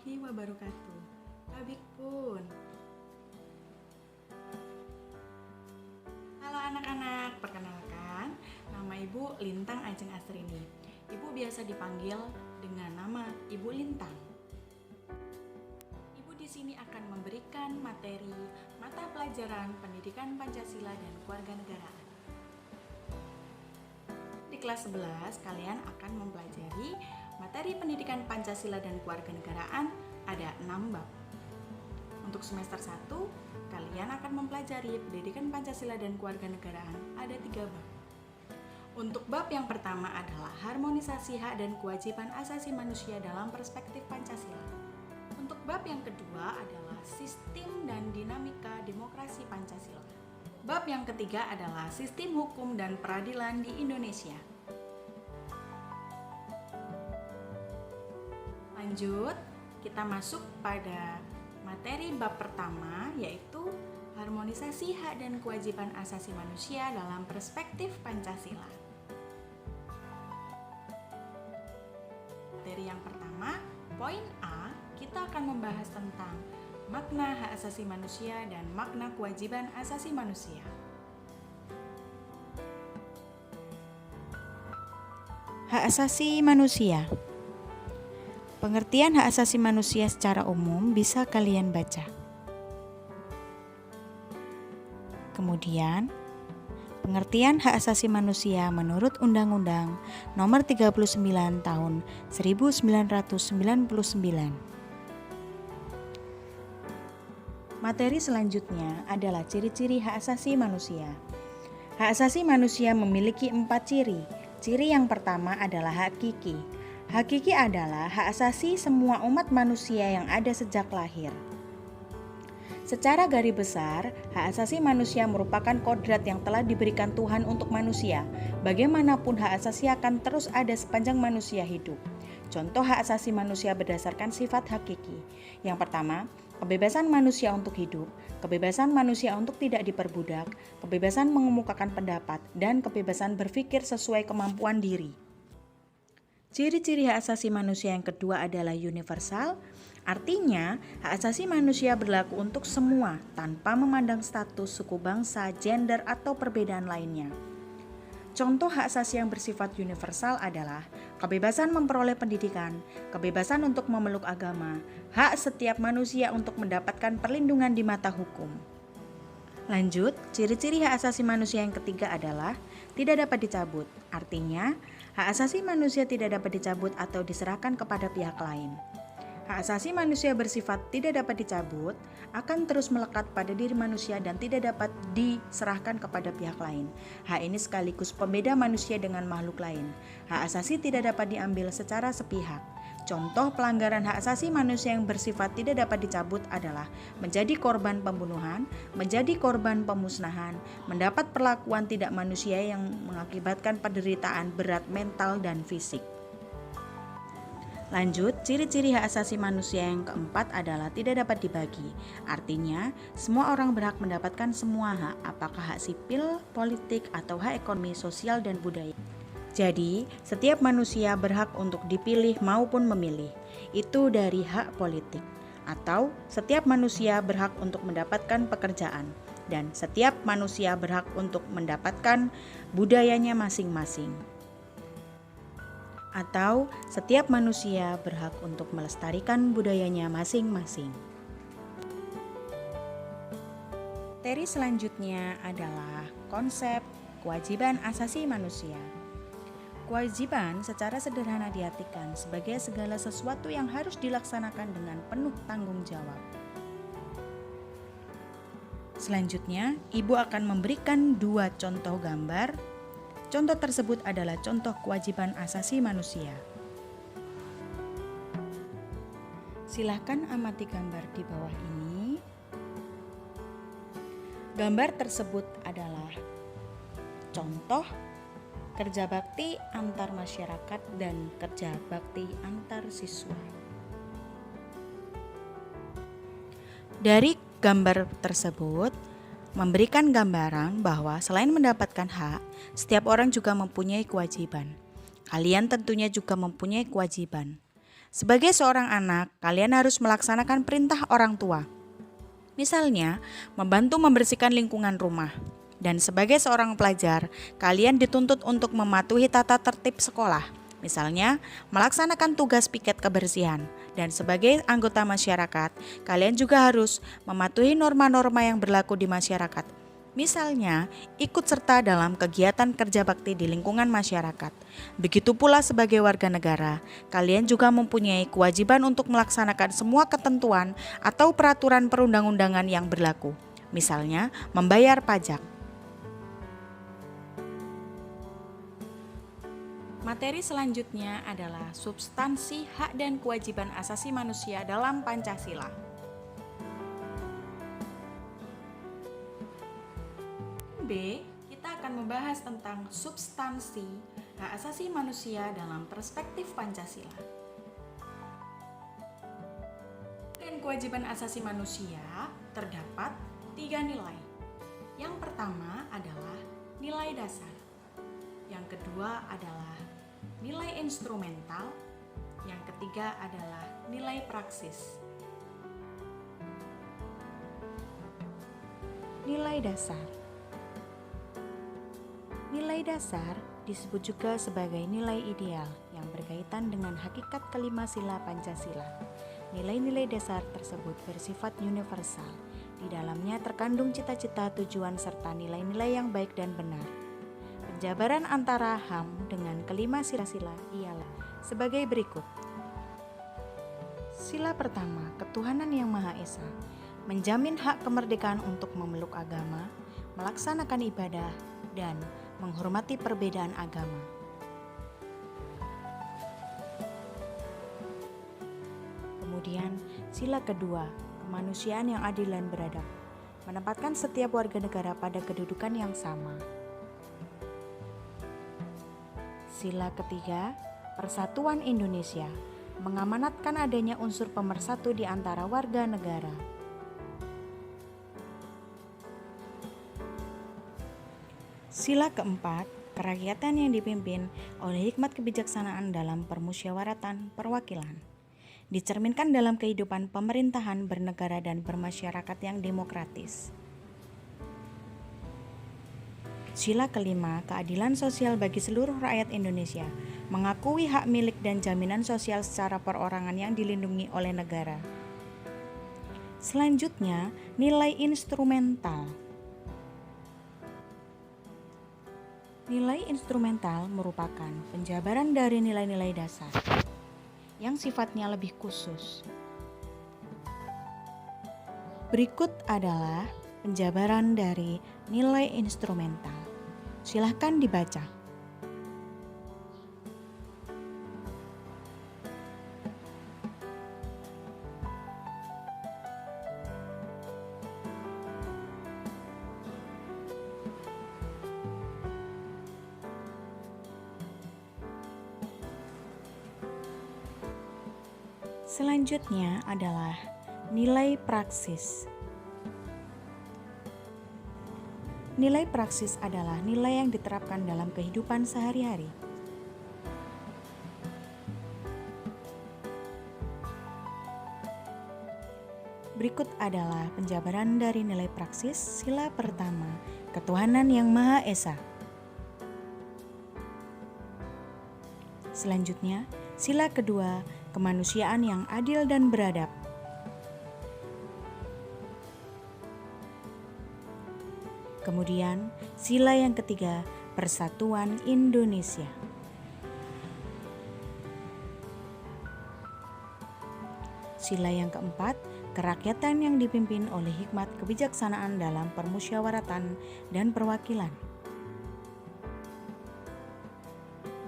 warahmatullahi wabarakatuh. Tabik pun. Halo anak-anak, perkenalkan, nama Ibu Lintang Ajeng Astrini. Ibu biasa dipanggil dengan nama Ibu Lintang. Ibu di sini akan memberikan materi mata pelajaran pendidikan Pancasila dan kewarganegaraan. Di kelas 11, kalian akan mempelajari materi pendidikan Pancasila dan kewarganegaraan ada 6 bab. Untuk semester 1, kalian akan mempelajari pendidikan Pancasila dan kewarganegaraan ada 3 bab. Untuk bab yang pertama adalah harmonisasi hak dan kewajiban asasi manusia dalam perspektif Pancasila. Untuk bab yang kedua adalah sistem dan dinamika demokrasi Pancasila. Bab yang ketiga adalah sistem hukum dan peradilan di Indonesia. Lanjut, kita masuk pada materi bab pertama, yaitu harmonisasi hak dan kewajiban asasi manusia dalam perspektif Pancasila. Materi yang pertama, poin A, kita akan membahas tentang makna hak asasi manusia dan makna kewajiban asasi manusia. Hak asasi manusia. Pengertian hak asasi manusia secara umum bisa kalian baca. Kemudian, pengertian hak asasi manusia menurut Undang-Undang Nomor 39 Tahun 1999. Materi selanjutnya adalah ciri-ciri hak asasi manusia. Hak asasi manusia memiliki 4 ciri. Ciri yang pertama adalah hakiki. Hakiki adalah hak asasi semua umat manusia yang ada sejak lahir. Secara garis besar, hak asasi manusia merupakan kodrat yang telah diberikan Tuhan untuk manusia. Bagaimanapun hak asasi akan terus ada sepanjang manusia hidup. Contoh hak asasi manusia berdasarkan sifat hakiki. Yang pertama, kebebasan manusia untuk hidup, kebebasan manusia untuk tidak diperbudak, kebebasan mengemukakan pendapat, dan kebebasan berpikir sesuai kemampuan diri. Ciri-ciri hak asasi manusia yang kedua adalah universal, artinya hak asasi manusia berlaku untuk semua tanpa memandang status, suku bangsa, gender, atau perbedaan lainnya. Contoh hak asasi yang bersifat universal adalah kebebasan memperoleh pendidikan, kebebasan untuk memeluk agama, hak setiap manusia untuk mendapatkan perlindungan di mata hukum. Lanjut, ciri-ciri hak asasi manusia yang ketiga adalah tidak dapat dicabut. Artinya, hak asasi manusia tidak dapat dicabut atau diserahkan kepada pihak lain. Hak asasi manusia bersifat tidak dapat dicabut, akan terus melekat pada diri manusia dan tidak dapat diserahkan kepada pihak lain. Hak ini sekaligus pembeda manusia dengan makhluk lain. Hak asasi tidak dapat diambil secara sepihak. Contoh pelanggaran hak asasi manusia yang bersifat tidak dapat dicabut adalah menjadi korban pembunuhan, menjadi korban pemusnahan, mendapat perlakuan tidak manusia yang mengakibatkan penderitaan berat mental dan fisik. Lanjut, ciri-ciri hak asasi manusia yang keempat adalah tidak dapat dibagi. Artinya, semua orang berhak mendapatkan semua hak, apakah hak sipil, politik, atau hak ekonomi, sosial, dan budaya. Jadi, setiap manusia berhak untuk dipilih maupun memilih. Itu dari hak politik. Atau, setiap manusia berhak untuk mendapatkan pekerjaan. Dan setiap manusia berhak untuk mendapatkan budayanya masing-masing. Atau, setiap manusia berhak untuk melestarikan budayanya masing-masing. Materi selanjutnya adalah konsep kewajiban asasi manusia. Kewajiban secara sederhana diartikan sebagai segala sesuatu yang harus dilaksanakan dengan penuh tanggung jawab. Selanjutnya, Ibu akan memberikan 2 contoh gambar. Contoh tersebut adalah contoh kewajiban asasi manusia. Silakan amati gambar di bawah ini. Gambar tersebut adalah contoh kerja bakti antar masyarakat dan kerja bakti antar siswa. Dari gambar tersebut memberikan gambaran bahwa selain mendapatkan hak, setiap orang juga mempunyai kewajiban. Kalian tentunya juga mempunyai kewajiban. Sebagai seorang anak, kalian harus melaksanakan perintah orang tua. Misalnya, membantu membersihkan lingkungan rumah. Dan sebagai seorang pelajar, kalian dituntut untuk mematuhi tata tertib sekolah. Misalnya, melaksanakan tugas piket kebersihan. Dan sebagai anggota masyarakat, kalian juga harus mematuhi norma-norma yang berlaku di masyarakat. Misalnya, ikut serta dalam kegiatan kerja bakti di lingkungan masyarakat. Begitu pula sebagai warga negara, kalian juga mempunyai kewajiban untuk melaksanakan semua ketentuan atau peraturan perundang-undangan yang berlaku. Misalnya, membayar pajak. Materi selanjutnya adalah substansi hak dan kewajiban asasi manusia dalam Pancasila. B, kita akan membahas tentang substansi hak asasi manusia dalam perspektif Pancasila. Dan kewajiban asasi manusia terdapat 3 nilai. Yang pertama adalah nilai dasar. Yang kedua adalah nilai instrumental. Yang ketiga adalah nilai praksis. Nilai dasar. Nilai dasar disebut juga sebagai nilai ideal yang berkaitan dengan hakikat kelima sila Pancasila. Nilai-nilai dasar tersebut bersifat universal. Di dalamnya terkandung cita-cita, tujuan, serta nilai-nilai yang baik dan benar. Penjabaran antara HAM dengan kelima sila ialah sebagai berikut. Sila pertama, ketuhanan yang Maha Esa, menjamin hak kemerdekaan untuk memeluk agama, melaksanakan ibadah, dan menghormati perbedaan agama. Kemudian, sila kedua, kemanusiaan yang adil dan beradab, menempatkan setiap warga negara pada kedudukan yang sama. Sila ketiga, persatuan Indonesia, mengamanatkan adanya unsur pemersatu di antara warga negara. Sila keempat, kerakyatan yang dipimpin oleh hikmat kebijaksanaan dalam permusyawaratan perwakilan, dicerminkan dalam kehidupan pemerintahan bernegara dan bermasyarakat yang demokratis. Sila kelima, keadilan sosial bagi seluruh rakyat Indonesia, mengakui hak milik dan jaminan sosial secara perorangan yang dilindungi oleh negara. Selanjutnya, nilai instrumental. Nilai instrumental merupakan penjabaran dari nilai-nilai dasar yang sifatnya lebih khusus. Berikut adalah penjabaran dari nilai instrumental. Silahkan dibaca. Selanjutnya adalah nilai praksis. Nilai praksis adalah nilai yang diterapkan dalam kehidupan sehari-hari. Berikut adalah penjabaran dari nilai praksis. Sila pertama, ketuhanan yang Maha Esa. Selanjutnya, sila kedua, kemanusiaan yang adil dan beradab. Kemudian, sila yang ketiga, persatuan Indonesia. Sila yang keempat, kerakyatan yang dipimpin oleh hikmat kebijaksanaan dalam permusyawaratan dan perwakilan.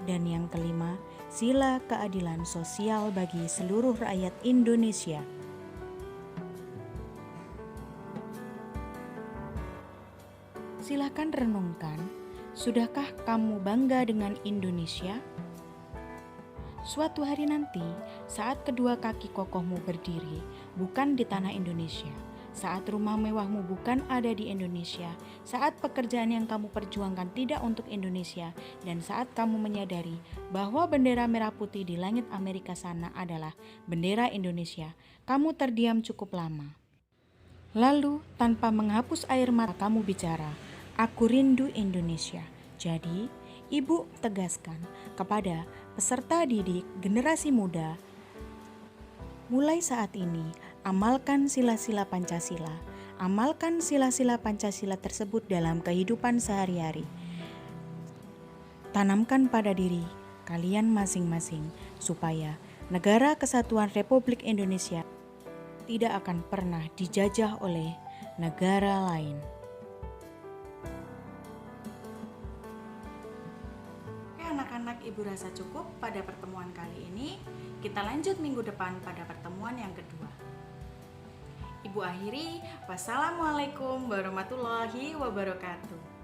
Dan yang kelima, sila keadilan sosial bagi seluruh rakyat Indonesia. Silakan renungkan, sudahkah kamu bangga dengan Indonesia? Suatu hari nanti, saat kedua kaki kokohmu berdiri, bukan di tanah Indonesia, saat rumah mewahmu bukan ada di Indonesia, saat pekerjaan yang kamu perjuangkan tidak untuk Indonesia, dan saat kamu menyadari bahwa bendera merah putih di langit Amerika sana adalah bendera Indonesia, kamu terdiam cukup lama. Lalu, tanpa menghapus air mata kamu bicara, "Aku rindu Indonesia." Jadi, Ibu tegaskan kepada peserta didik generasi muda, mulai saat ini, amalkan sila-sila Pancasila. Amalkan sila-sila Pancasila tersebut dalam kehidupan sehari-hari. Tanamkan pada diri kalian masing-masing supaya negara kesatuan Republik Indonesia tidak akan pernah dijajah oleh negara lain. Oke anak-anak, Ibu rasa cukup pada pertemuan kali ini. Kita lanjut minggu depan pada pertemuan yang kedua. Ibu akhiri, wassalamualaikum warahmatullahi wabarakatuh.